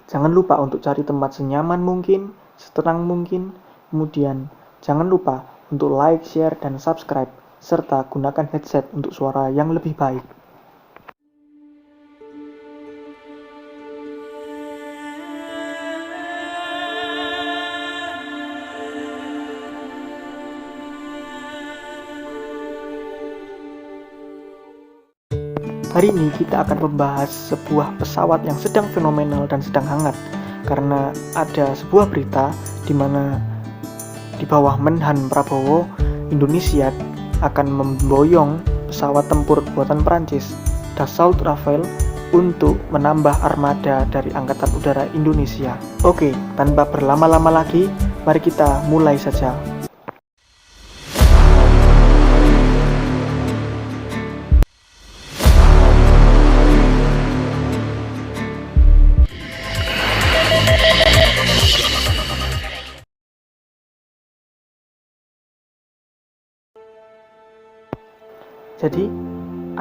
Jangan lupa untuk cari tempat senyaman mungkin, setenang mungkin. Kemudian jangan lupa untuk like, share, dan subscribe, serta gunakan headset untuk suara yang lebih baik. Hari ini kita akan membahas sebuah pesawat yang sedang fenomenal dan sedang hangat, karena ada sebuah berita di mana di bawah Menhan Prabowo, Indonesia akan memboyong pesawat tempur buatan Prancis, Dassault Rafale, untuk menambah armada dari Angkatan Udara Indonesia. Oke, tanpa berlama-lama lagi, mari kita mulai saja. Jadi,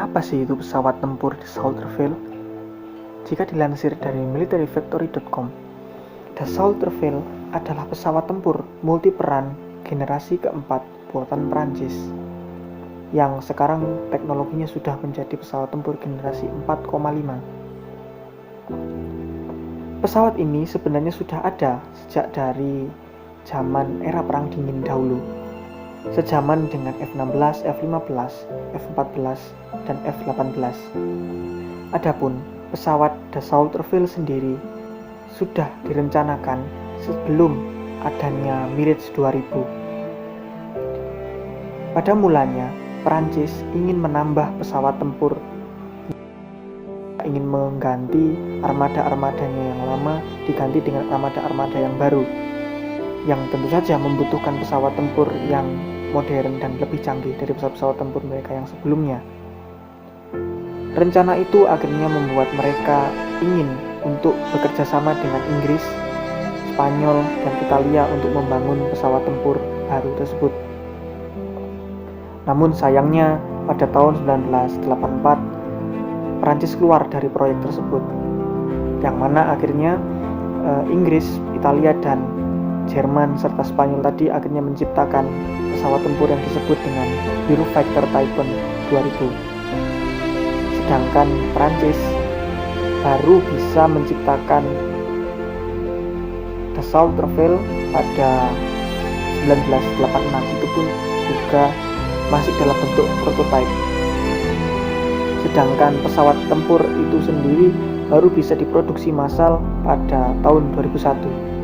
apa sih itu pesawat tempur Dassault Rafale? Jika dilansir dari militaryfactory.com, Dassault Rafale adalah pesawat tempur multiperan generasi keempat buatan Prancis yang sekarang teknologinya sudah menjadi pesawat tempur generasi 4,5. Pesawat ini sebenarnya sudah ada sejak dari zaman era Perang Dingin dahulu, sejaman dengan F-16, F-15, F-14, dan F-18. Adapun pesawat Dassault Rafale sendiri sudah direncanakan sebelum adanya Mirage 2000. Pada mulanya, Perancis ingin menambah pesawat tempur, ingin mengganti armada-armadanya yang lama diganti dengan armada-armada yang baru, yang tentu saja membutuhkan pesawat tempur yang modern dan lebih canggih dari pesawat-pesawat tempur mereka yang sebelumnya. Rencana itu akhirnya membuat mereka ingin untuk bekerja sama dengan Inggris, Spanyol, dan Italia untuk membangun pesawat tempur baru tersebut. Namun sayangnya pada tahun 1984 Prancis keluar dari proyek tersebut, yang mana akhirnya Inggris, Italia, dan Jerman serta Spanyol tadi akhirnya menciptakan pesawat tempur yang disebut dengan Eurofighter Typhoon 2000. Sedangkan Prancis baru bisa menciptakan Dassault Rafale pada 1986, itu pun juga masih dalam bentuk prototipe. Sedangkan pesawat tempur itu sendiri baru bisa diproduksi massal pada tahun 2001.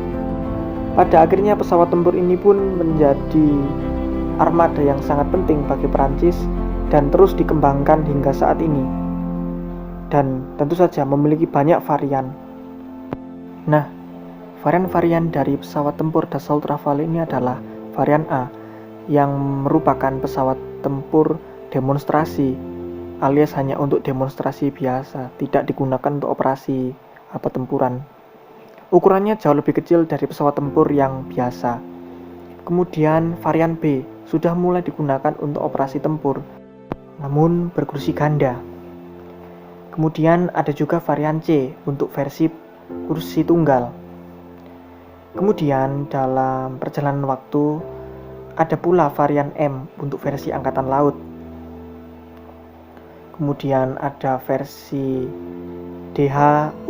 Pada akhirnya pesawat tempur ini pun menjadi armada yang sangat penting bagi Perancis dan terus dikembangkan hingga saat ini. Dan tentu saja memiliki banyak varian. Nah, varian-varian dari pesawat tempur Dassault Rafale ini adalah varian A, yang merupakan pesawat tempur demonstrasi, alias hanya untuk demonstrasi biasa, tidak digunakan untuk operasi atau tempuran. Ukurannya jauh lebih kecil dari pesawat tempur yang biasa. Kemudian varian B sudah mulai digunakan untuk operasi tempur, namun berkursi ganda. Kemudian ada juga varian C untuk versi kursi tunggal. Kemudian dalam perjalanan waktu ada pula varian M untuk versi angkatan laut. Kemudian ada versi DH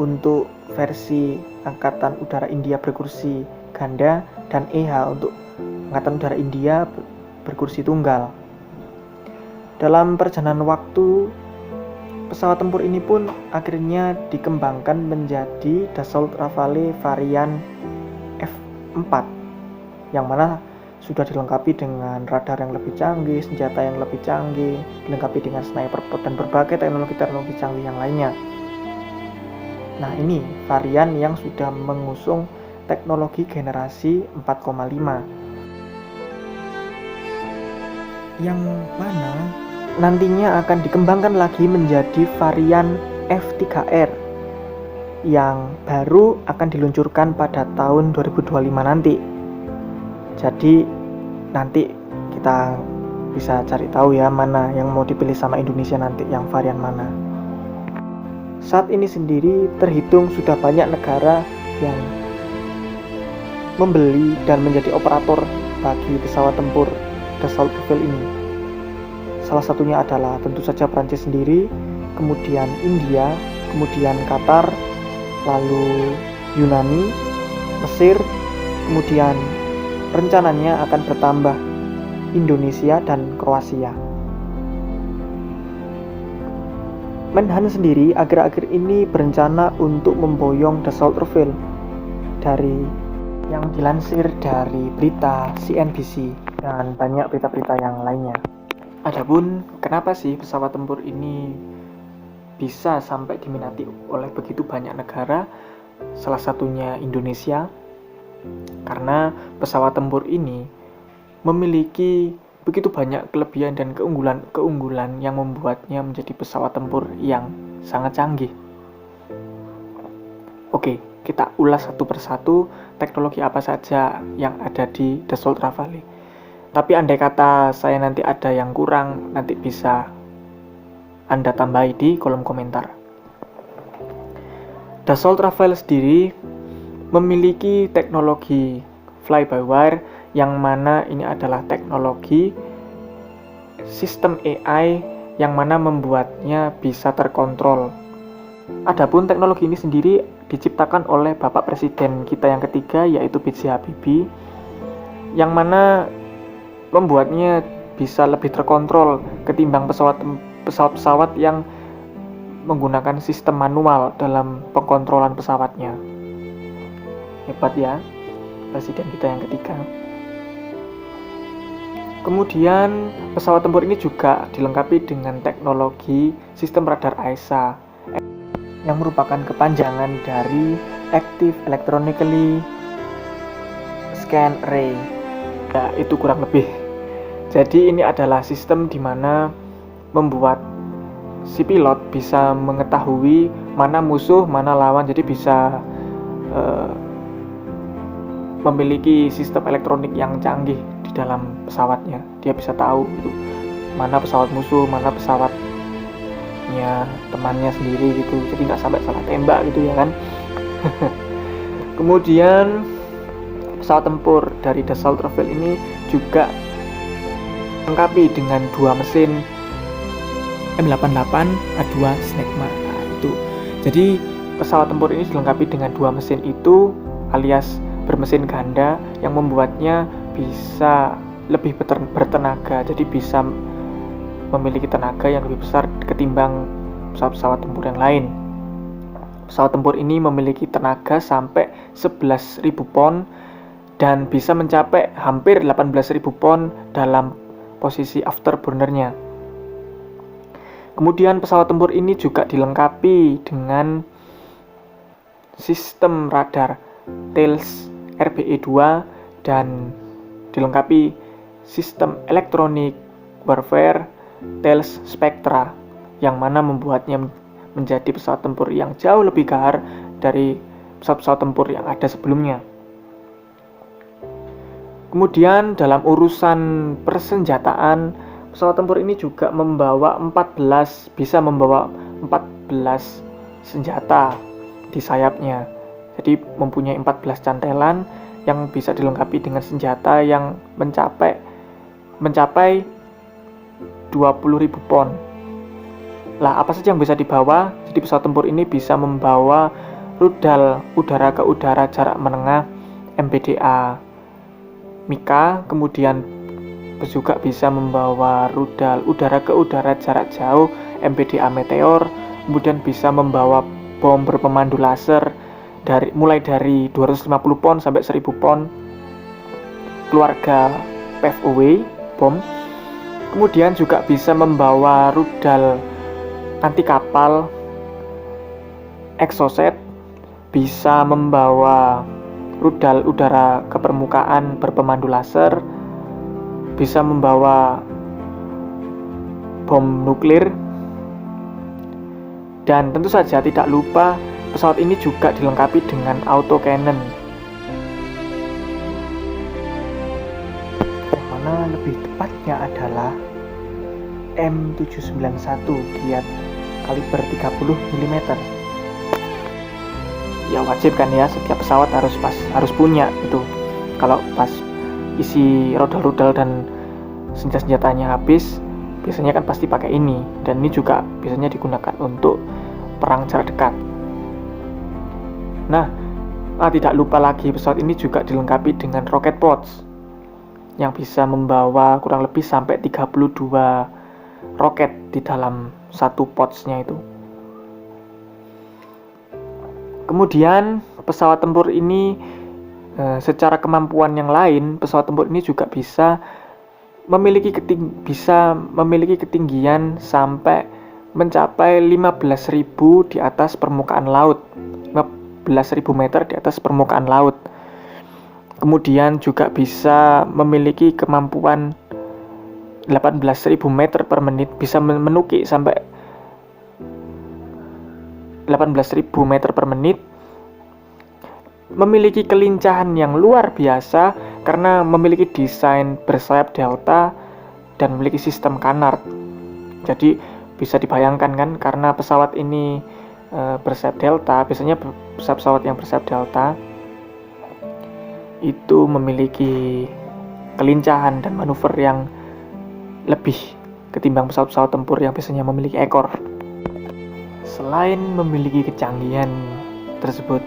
untuk versi Angkatan Udara India berkursi ganda, dan EH untuk Angkatan Udara India berkursi tunggal. Dalam perjalanan waktu, pesawat tempur ini pun akhirnya dikembangkan menjadi Dassault Rafale varian F4, yang mana sudah dilengkapi dengan radar yang lebih canggih, senjata yang lebih canggih, dilengkapi dengan sniper dan berbagai teknologi-teknologi canggih yang lainnya. Nah, ini varian yang sudah mengusung teknologi generasi 4,5, yang mana nantinya akan dikembangkan lagi menjadi varian F3R yang baru akan diluncurkan pada tahun 2025 nanti. Jadi nanti kita bisa cari tahu ya mana yang mau dipilih sama Indonesia nanti, yang varian mana. Saat ini sendiri terhitung sudah banyak negara yang membeli dan menjadi operator bagi pesawat tempur Dassault Rafale ini. Salah satunya adalah tentu saja Prancis sendiri, kemudian India, kemudian Qatar, lalu Yunani, Mesir, kemudian rencananya akan bertambah Indonesia dan Kroasia. Menhan sendiri akhir-akhir ini berencana untuk memboyong Dassault Rafale dari yang dilansir dari berita CNBC dan banyak berita-berita yang lainnya. Adapun kenapa sih pesawat tempur ini bisa sampai diminati oleh begitu banyak negara, salah satunya Indonesia, karena pesawat tempur ini memiliki begitu banyak kelebihan dan keunggulan yang membuatnya menjadi pesawat tempur yang sangat canggih. Oke, kita ulas satu persatu teknologi apa saja yang ada di Dassault Rafale. Tapi andai kata saya nanti ada yang kurang, nanti bisa Anda tambahi di kolom komentar. Dassault Rafale sendiri memiliki teknologi fly-by-wire yang mana ini adalah teknologi sistem AI yang mana membuatnya bisa terkontrol. Adapun teknologi ini sendiri diciptakan oleh Bapak Presiden kita yang ketiga, yaitu B.J. Habibie, yang mana membuatnya bisa lebih terkontrol ketimbang pesawat-pesawat yang menggunakan sistem manual dalam pengkontrolan pesawatnya. Hebat ya, Presiden kita yang ketiga. Kemudian pesawat tempur ini juga dilengkapi dengan teknologi sistem radar AESA yang merupakan kepanjangan dari Active Electronically Scan Array. Ya, itu kurang lebih. Jadi ini adalah sistem di mana membuat si pilot bisa mengetahui mana musuh, mana lawan. Jadi bisa memiliki sistem elektronik yang canggih di dalam pesawatnya. Dia bisa tahu gitu, mana pesawat musuh, mana pesawatnya temannya sendiri gitu. Jadi nggak sampai salah tembak gitu ya kan. Kemudian pesawat tempur dari Dassault Rafale ini juga dilengkapi dengan dua mesin M88 A2 Snecma. Nah, itu. Jadi pesawat tempur ini dilengkapi dengan dua mesin itu alias bermesin ganda yang membuatnya bisa lebih bertenaga. Jadi bisa memiliki tenaga yang lebih besar ketimbang pesawat-pesawat tempur yang lain. Pesawat tempur ini memiliki tenaga sampai 11.000 pon dan bisa mencapai hampir 18.000 pon dalam posisi afterburnernya. Kemudian pesawat tempur ini juga dilengkapi dengan sistem radar Thales RBE-2 dan dilengkapi sistem elektronik warfare Thales Spectra yang mana membuatnya menjadi pesawat tempur yang jauh lebih gahar dari pesawat-pesawat tempur yang ada sebelumnya. Kemudian dalam urusan persenjataan, pesawat tempur ini juga bisa membawa 14 senjata di sayapnya. Jadi mempunyai 14 cantelan yang bisa dilengkapi dengan senjata yang mencapai 20.000 pon. Lah, apa saja yang bisa dibawa? Jadi pesawat tempur ini bisa membawa rudal udara ke udara jarak menengah MBDA Mika, kemudian juga bisa membawa rudal udara ke udara jarak jauh MBDA Meteor, kemudian bisa membawa bom berpemandu laser mulai dari 250 pon sampai 1000 pon keluarga PFOW bom. Kemudian juga bisa membawa rudal anti kapal Exocet, bisa membawa rudal udara ke permukaan berpemandu laser, bisa membawa bom nuklir, dan tentu saja tidak lupa pesawat ini juga dilengkapi dengan auto cannon, yang mana lebih tepatnya adalah M791 Giat kaliber 30 mm ya wajib kan ya, setiap pesawat harus punya itu. Kalau pas isi rudal-rudal dan senjatanya habis, biasanya kan pasti pakai ini, dan ini juga biasanya digunakan untuk perang jarak dekat. Nah, tidak lupa lagi pesawat ini juga dilengkapi dengan rocket pods yang bisa membawa kurang lebih sampai 32 roket di dalam satu podsnya itu. Kemudian pesawat tempur ini secara kemampuan yang lain, pesawat tempur ini juga bisa memiliki ketinggian sampai mencapai 15.000 di atas permukaan laut. 15.000 meter di atas permukaan laut. Kemudian juga bisa memiliki kemampuan 18.000 meter per menit, bisa menukik sampai 18.000 meter per menit. Memiliki kelincahan yang luar biasa karena memiliki desain bersayap delta dan memiliki sistem canard. Jadi bisa dibayangkan kan, karena pesawat ini bersayap delta, biasanya pesawat yang bersayap delta itu memiliki kelincahan dan manuver yang lebih ketimbang pesawat-pesawat tempur yang biasanya memiliki ekor. Selain memiliki kecanggihan tersebut,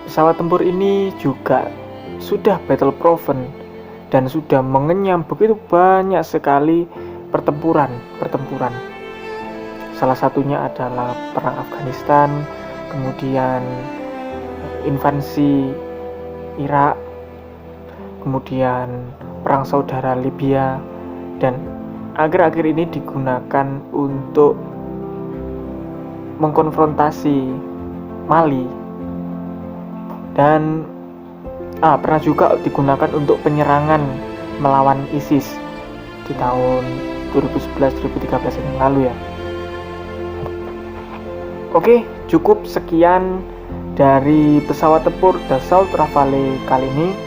pesawat tempur ini juga sudah battle proven dan sudah mengenyam begitu banyak sekali pertempuran. Salah satunya adalah perang Afghanistan, kemudian invasi Irak, kemudian perang saudara Libya, dan akhir-akhir ini digunakan untuk mengkonfrontasi Mali, dan pernah juga digunakan untuk penyerangan melawan ISIS di tahun 2011-2013 yang lalu ya. Oke, cukup sekian dari pesawat tempur Dassault Rafale kali ini.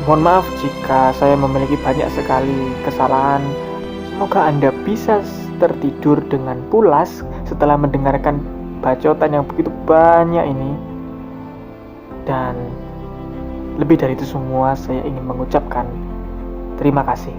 Mohon maaf jika saya memiliki banyak sekali kesalahan. Semoga Anda bisa tertidur dengan pulas setelah mendengarkan bacotan yang begitu banyak ini. Dan lebih dari itu semua, saya ingin mengucapkan terima kasih.